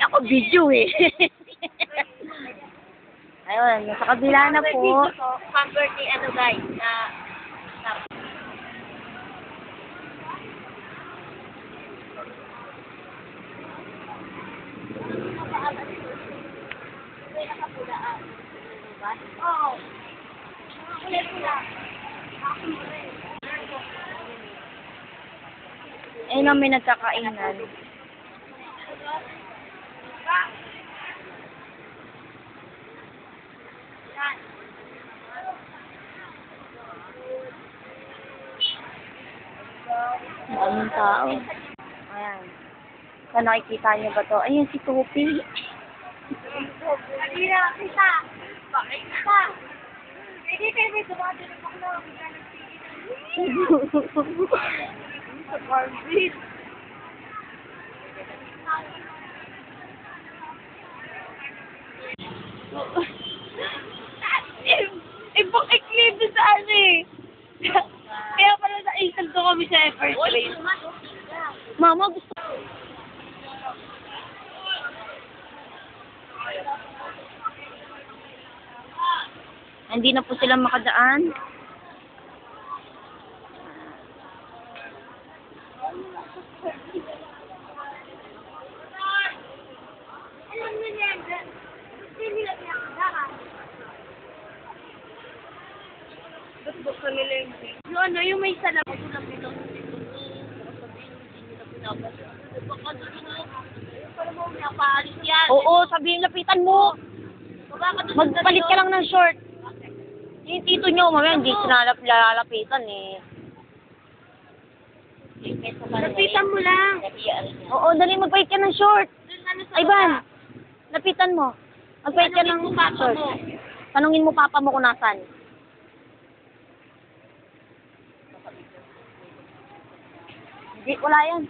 Ako video eh. Ayun, nasa kabila na po. Pang-birthday ano guys, na Oo. Ayun ang may nagkakainan. Daming tao. Ayan. Saan nakikita niyo ba to? Ayun si Topi. Hindi na kita. Bakit ka? Hindi kayo may dumati ng bakla. Sa Barbie. Ibang i-clip sa ano eh. Kaya pala naisal to kami sa effort rate. Mama, gusto. Hindi na po sila makadaan. Alam mo yan, hindi nila pinakadaan. Buksan nila yung yung ano, yung may salamat lang nila. Para mo napaalis yan. Oo, sabihin, lapitan mo. Baba ka dun sa Magpalit ka lang ng short. Yung tito nyo, mamaya hindi sinalalapitan eh. Lapitan mo lang. Oo, dali, magpalit ka ng short. Dun ano sa Ay, Van, lapitan mo. Magpalit ka Tanungin ng mo papa short. mo. Tanungin mo papa mo kung nasan. Hindi, wala yan.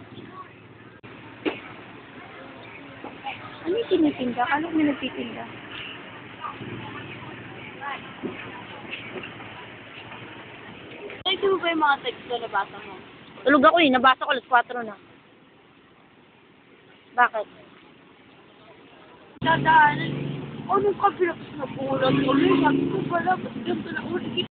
Ano yung tinitinda? Kala ko may nagtitinda. Ito mo ba yung mga text na nabasa mo? Tulog ako eh, nabasa ko alas 4 na. Bakit? Dadaanan. Anong kabilak na bulan ulit? Sabi ko pala, ba't ganito na ulit?